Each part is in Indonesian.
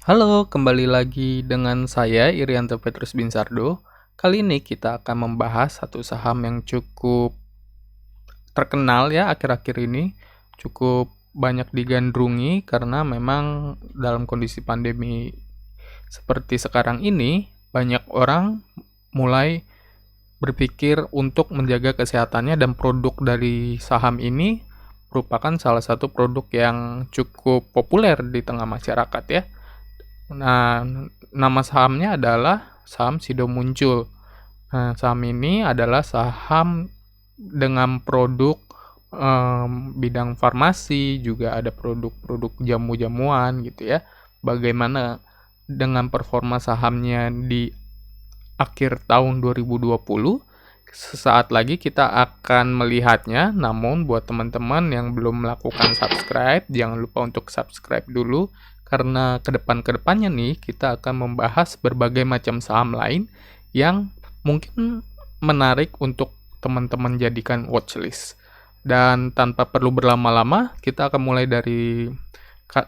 Halo, kembali lagi dengan saya Irianto Petrus Binsardo. Kali ini kita akan membahas satu saham yang cukup terkenal ya akhir-akhir ini, cukup banyak digandrungi karena memang dalam kondisi pandemi seperti sekarang ini, banyak orang mulai berpikir untuk menjaga kesehatannya dan produk dari saham ini merupakan salah satu produk yang cukup populer di tengah masyarakat ya. Nah, nama sahamnya adalah saham Sido Muncul. Nah, saham ini adalah saham dengan produk bidang farmasi, juga ada produk-produk jamu-jamuan gitu ya. Bagaimana dengan performa sahamnya di akhir tahun 2020? Sesaat lagi kita akan melihatnya, namun buat teman-teman yang belum melakukan subscribe, jangan lupa untuk subscribe dulu, karena kedepannya nih kita akan membahas berbagai macam saham lain yang mungkin menarik untuk teman-teman jadikan watchlist. Dan tanpa perlu berlama-lama, kita akan mulai dari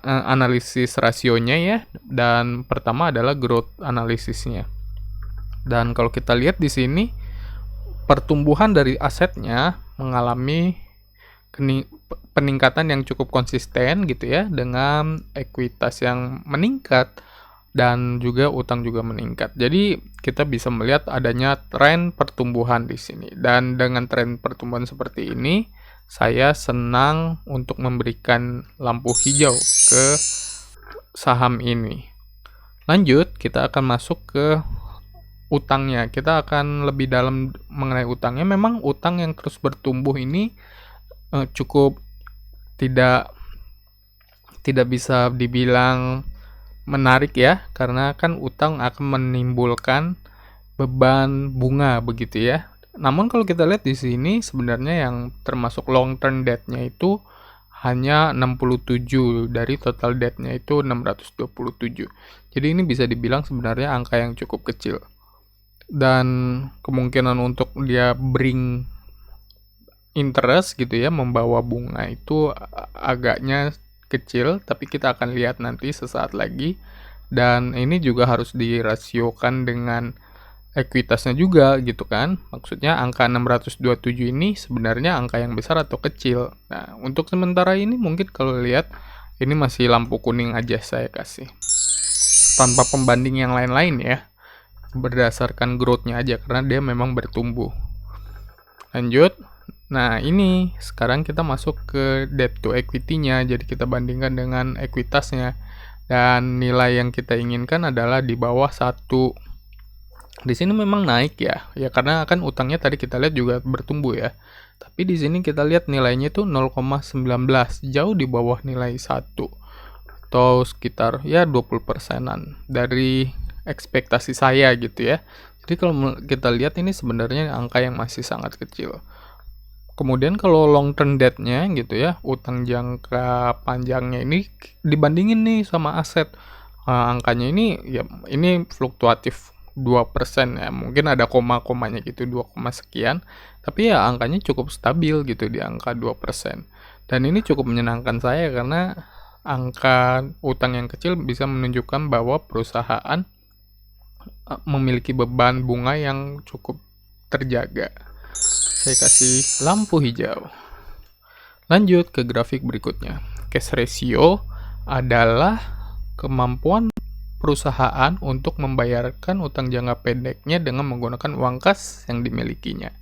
analisis rasionya ya, dan pertama adalah growth analisisnya. Dan kalau kita lihat di sini, pertumbuhan dari asetnya mengalami peningkatan yang cukup konsisten gitu ya, dengan ekuitas yang meningkat dan juga utang juga meningkat. Jadi kita bisa melihat adanya tren pertumbuhan di sini. Dan dengan tren pertumbuhan seperti ini, saya senang untuk memberikan lampu hijau ke saham ini. Lanjut, kita akan masuk ke utangnya. Kita akan lebih dalam mengenai utangnya. Memang utang yang terus bertumbuh ini cukup tidak bisa dibilang menarik ya, karena kan utang akan menimbulkan beban bunga begitu ya. Namun kalau kita lihat di sini sebenarnya yang termasuk long term debt-nya itu hanya 67 dari total debt-nya itu 627. Jadi ini bisa dibilang sebenarnya angka yang cukup kecil. Dan kemungkinan untuk dia bring interest gitu ya, membawa bunga itu agaknya kecil, tapi kita akan lihat nanti sesaat lagi. Dan ini juga harus dirasiokan dengan ekuitasnya juga gitu kan. Maksudnya angka 627 ini sebenarnya angka yang besar atau kecil. Nah, untuk sementara ini mungkin kalau lihat ini masih lampu kuning aja saya kasih. Tanpa pembanding yang lain-lain ya. Berdasarkan growth-nya aja karena dia memang bertumbuh. Lanjut. Nah, ini sekarang kita masuk ke debt to equity-nya. Jadi kita bandingkan dengan ekuitasnya. Dan nilai yang kita inginkan adalah di bawah 1. Di sini memang naik ya. Ya karena kan utangnya tadi kita lihat juga bertumbuh ya. Tapi di sini kita lihat nilainya itu 0,19, jauh di bawah nilai 1. Atau sekitar ya 20%-an dari ekspektasi saya gitu ya. Jadi kalau kita lihat ini sebenarnya angka yang masih sangat kecil. Kemudian kalau long term debt-nya gitu ya, utang jangka panjangnya ini dibandingin nih sama aset. Angkanya ini ya ini fluktuatif 2% ya. Mungkin ada koma-komanya gitu 2, sekian. Tapi ya angkanya cukup stabil gitu di angka 2%. Dan ini cukup menyenangkan saya karena angka utang yang kecil bisa menunjukkan bahwa perusahaan memiliki beban bunga yang cukup terjaga. Saya kasih lampu hijau. Lanjut ke grafik berikutnya. Cash ratio adalah kemampuan perusahaan untuk membayarkan utang jangka pendeknya dengan menggunakan uang kas yang dimilikinya.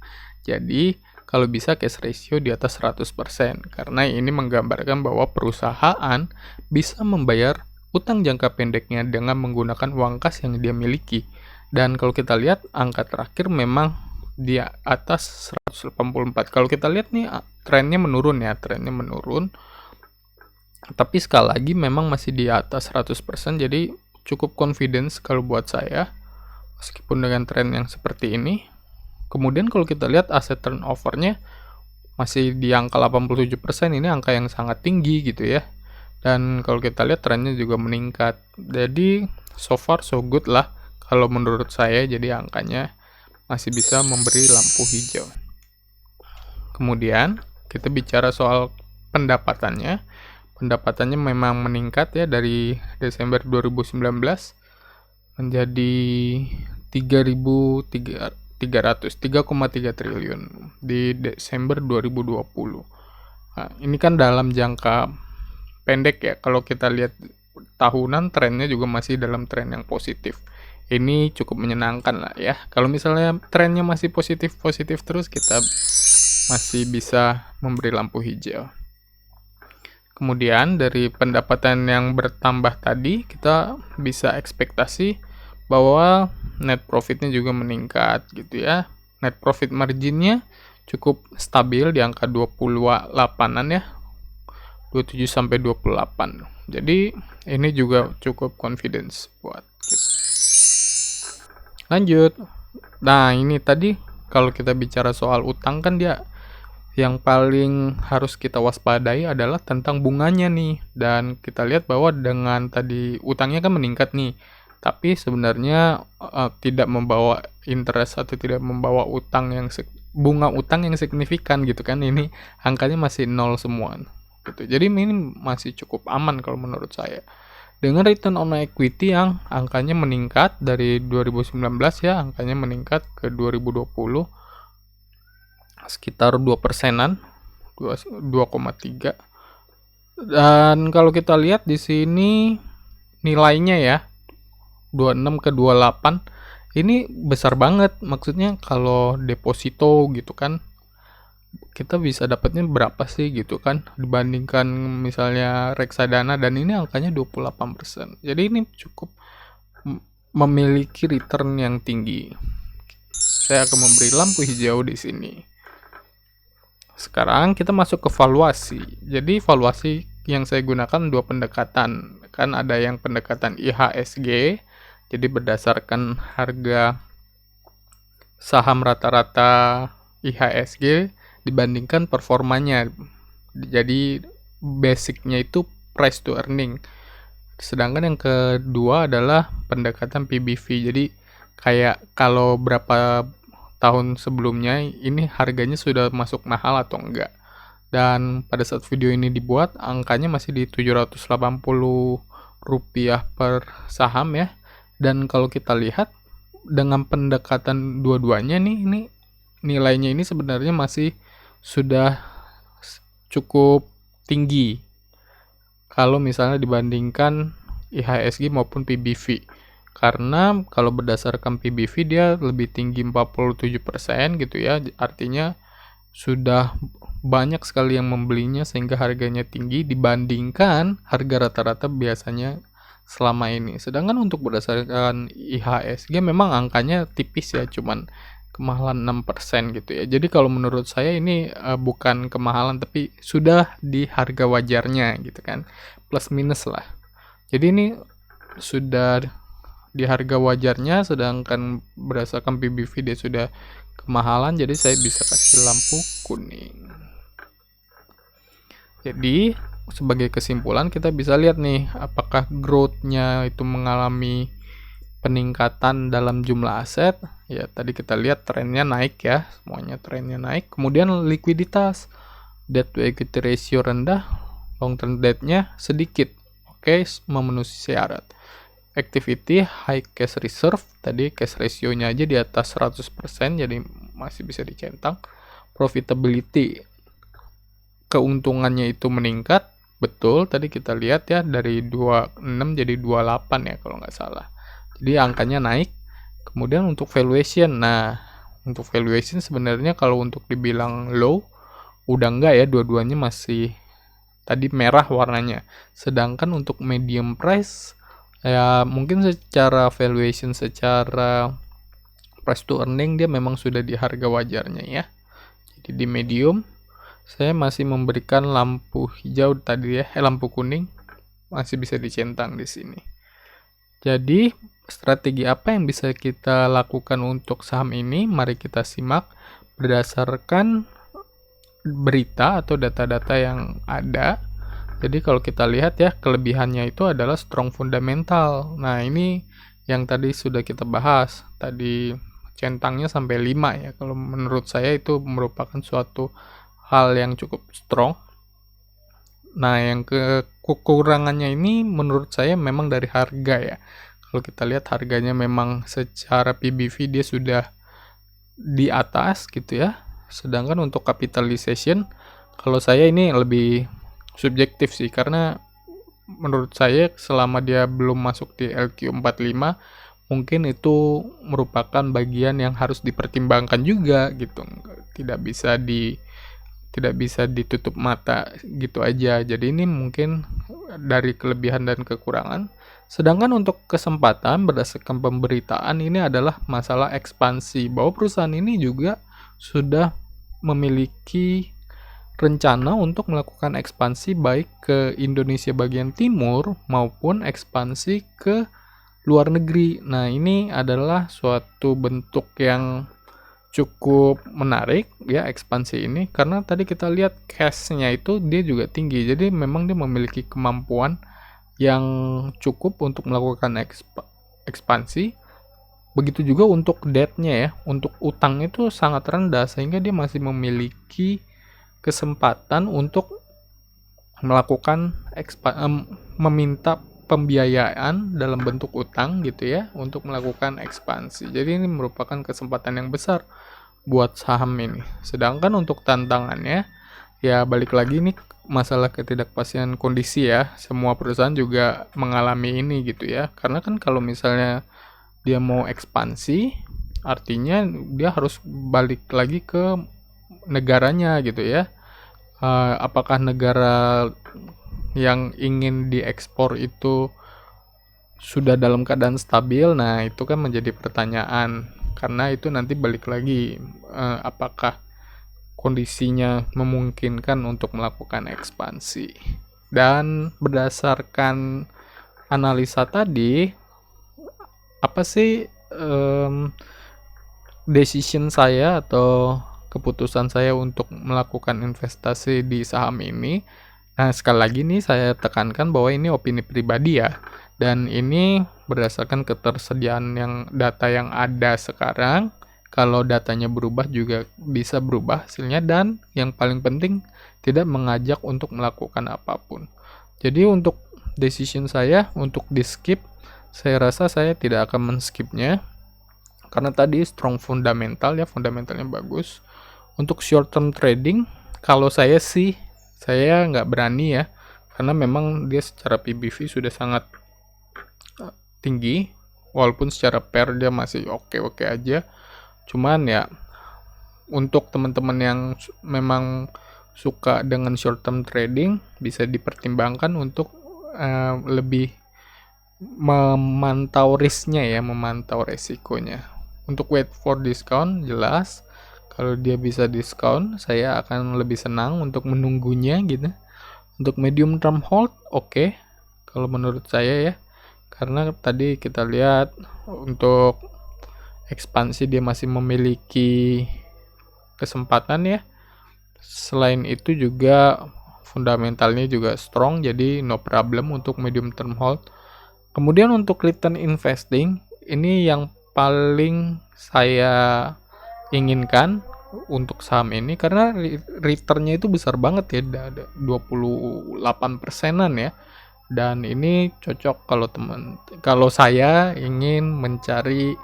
Jadi, kalau bisa cash ratio di atas 100%, karena ini menggambarkan bahwa perusahaan bisa membayar utang jangka pendeknya dengan menggunakan uang kas yang dia miliki. Dan kalau kita lihat angka terakhir memang di atas 184. Kalau kita lihat nih trennya menurun ya, Tapi sekali lagi memang masih di atas 100%, jadi cukup confidence kalau buat saya meskipun dengan tren yang seperti ini. Kemudian kalau kita lihat aset turnover-nya masih di angka 87%, ini angka yang sangat tinggi gitu ya. Dan kalau kita lihat trennya juga meningkat. Jadi so far so good lah kalau menurut saya, jadi angkanya masih bisa memberi lampu hijau. Kemudian kita bicara soal pendapatannya. pendapatannya memang meningkat ya dari Desember 2019 menjadi 3,3 triliun di Desember 2020. Nah, ini kan dalam jangka pendek ya. Kalau kita lihat tahunan, trennya juga masih dalam tren yang positif. Ini cukup menyenangkan lah ya. Kalau misalnya trennya masih positif-positif terus, kita masih bisa memberi lampu hijau. Kemudian dari pendapatan yang bertambah tadi, kita bisa ekspektasi bahwa net profitnya juga meningkat gitu ya. Net profit marginnya cukup stabil di angka 28-an ya, 27 sampai 28. Jadi ini juga cukup confidence buat kita. Lanjut. Nah, ini tadi kalau kita bicara soal utang kan dia yang paling harus kita waspadai adalah tentang bunganya nih. Dan kita lihat bahwa dengan tadi utangnya kan meningkat nih, tapi sebenarnya tidak membawa interest atau tidak membawa bunga utang yang signifikan gitu kan. Ini angkanya masih nol semua gitu. Jadi ini masih cukup aman kalau menurut saya. Dengan return on equity yang angkanya meningkat dari 2019 ya, angkanya meningkat ke 2020 sekitar 2%-an, 2,3. Dan kalau kita lihat di sini nilainya ya 26 ke 28 ini besar banget. Maksudnya kalau deposito gitu kan kita bisa dapatnya berapa sih gitu kan dibandingkan misalnya reksadana, dan ini angkanya 28%. Jadi ini cukup memiliki return yang tinggi. Saya akan memberi lampu hijau di sini. Sekarang kita masuk ke valuasi. Jadi valuasi yang saya gunakan dua pendekatan. Kan ada yang pendekatan IHSG, jadi berdasarkan harga saham rata-rata IHSG dibandingkan performanya. Jadi basicnya itu price to earning. Sedangkan yang kedua adalah pendekatan PBV. Jadi kayak kalau berapa tahun sebelumnya ini harganya sudah masuk mahal atau enggak. Dan pada saat video ini dibuat angkanya masih di 780 rupiah per saham ya. Dan kalau kita lihat dengan pendekatan dua-duanya nih, ini nilainya ini sebenarnya masih sudah cukup tinggi kalau misalnya dibandingkan IHSG maupun PBV. Karena kalau berdasarkan PBV dia lebih tinggi 47% gitu ya, artinya sudah banyak sekali yang membelinya sehingga harganya tinggi dibandingkan harga rata-rata biasanya selama ini. Sedangkan untuk berdasarkan IHSG memang angkanya tipis ya, cuman kemahalan 6% gitu ya. Jadi kalau menurut saya ini bukan kemahalan tapi sudah di harga wajarnya gitu kan, plus minus lah. Jadi ini sudah di harga wajarnya, sedangkan berdasarkan PBV dia sudah kemahalan, jadi saya bisa kasih lampu kuning. Jadi sebagai kesimpulan kita bisa lihat nih apakah growth-nya itu mengalami peningkatan dalam jumlah aset. Ya tadi kita lihat trennya naik ya, semuanya trennya naik. Kemudian likuiditas, debt to equity ratio rendah, long term debt-nya sedikit, oke, memenuhi syarat. Activity high cash reserve, tadi cash ratio-nya aja di atas 100%, jadi masih bisa dicentang. Profitability, keuntungannya itu meningkat, betul tadi kita lihat ya dari 26 jadi 28 ya kalau nggak salah. Jadi angkanya naik. Kemudian untuk valuation, nah untuk valuation sebenarnya kalau untuk dibilang low udah enggak ya, dua-duanya masih tadi merah warnanya. Sedangkan untuk medium price ya mungkin secara valuation, secara price to earning dia memang sudah di harga wajarnya ya. Jadi di medium saya masih memberikan lampu hijau tadi ya, lampu kuning masih bisa dicentang di sini. Jadi strategi apa yang bisa kita lakukan untuk saham ini? Mari kita simak berdasarkan berita atau data-data yang ada. Jadi kalau kita lihat ya, kelebihannya itu adalah strong fundamental. Nah, ini yang tadi sudah kita bahas. Tadi centangnya sampai 5 ya. Kalau menurut saya itu merupakan suatu hal yang cukup strong. Nah, yang kekurangannya ini menurut saya memang dari harga ya. Kalau kita lihat harganya memang secara PBV dia sudah di atas gitu ya. Sedangkan untuk capitalization, kalau saya ini lebih subjektif sih, karena menurut saya selama dia belum masuk di LQ45, mungkin itu merupakan bagian yang harus dipertimbangkan juga gitu. Tidak bisa ditutup mata gitu aja. Jadi ini mungkin dari kelebihan dan kekurangan. Sedangkan untuk kesempatan berdasarkan pemberitaan ini adalah masalah ekspansi, bahwa perusahaan ini juga sudah memiliki rencana untuk melakukan ekspansi baik ke Indonesia bagian timur maupun ekspansi ke luar negeri. Nah, ini adalah suatu bentuk yang cukup menarik ya, ekspansi ini, karena tadi kita lihat cash-nya itu dia juga tinggi. Jadi memang dia memiliki kemampuan yang cukup untuk melakukan ekspansi. Begitu juga untuk debt-nya ya, untuk utang itu sangat rendah sehingga dia masih memiliki kesempatan untuk melakukan meminta pembiayaan dalam bentuk utang gitu ya, untuk melakukan ekspansi. Jadi ini merupakan kesempatan yang besar buat saham ini. Sedangkan untuk tantangannya, ya balik lagi nih masalah ketidakpastian kondisi ya. Semua perusahaan juga mengalami ini gitu ya. Karena kan kalau misalnya dia mau ekspansi, artinya dia harus balik lagi ke negaranya gitu ya. Apakah negara yang ingin diekspor itu sudah dalam keadaan stabil? Nah, itu kan menjadi pertanyaan. Karena itu nanti balik lagi, apakah kondisinya memungkinkan untuk melakukan ekspansi. Dan berdasarkan analisa tadi, apa sih decision saya atau keputusan saya untuk melakukan investasi di saham ini? Nah, sekali lagi nih saya tekankan bahwa ini opini pribadi ya, dan ini berdasarkan ketersediaan data yang ada sekarang. Kalau datanya berubah juga bisa berubah hasilnya, dan yang paling penting tidak mengajak untuk melakukan apapun. Jadi untuk decision saya untuk di skip, saya rasa saya tidak akan men-skipnya karena tadi strong fundamental ya, fundamentalnya bagus. Untuk short term trading, kalau saya sih saya nggak berani ya, karena memang dia secara PBV sudah sangat tinggi, walaupun secara pair dia masih oke-oke aja. Cuman ya untuk teman-teman yang memang suka dengan short term trading, bisa dipertimbangkan untuk lebih memantau risknya ya, memantau resikonya. Untuk wait for discount, jelas kalau dia bisa diskon, saya akan lebih senang untuk menunggunya gitu. Untuk medium term hold, oke, kalau menurut saya ya, karena tadi kita lihat untuk ekspansi dia masih memiliki kesempatan ya. Selain itu juga fundamentalnya juga strong, jadi no problem untuk medium term hold. Kemudian untuk return investing, ini yang paling saya inginkan untuk saham ini, karena returnnya itu besar banget ya, ada 28%-an ya. Dan ini cocok kalau saya ingin mencari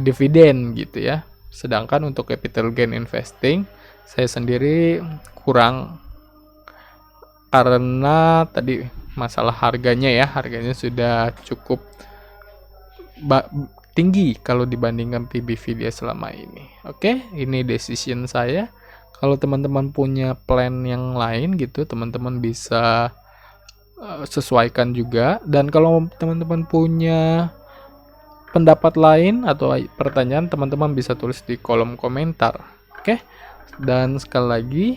dividen gitu ya. Sedangkan untuk capital gain investing saya sendiri kurang, karena tadi masalah harganya ya, harganya sudah cukup tinggi kalau dibandingkan PBV dia selama ini. Oke, ini decision saya. Kalau teman-teman punya plan yang lain gitu, teman-teman bisa sesuaikan juga. Dan kalau teman-teman punya pendapat lain atau pertanyaan, teman-teman bisa tulis di kolom komentar. Oke, dan sekali lagi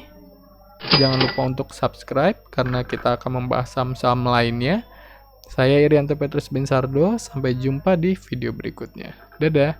jangan lupa untuk subscribe karena kita akan membahas saham-saham lainnya. Saya Irianto Petrus Binsardo, sampai jumpa di video berikutnya. Dadah.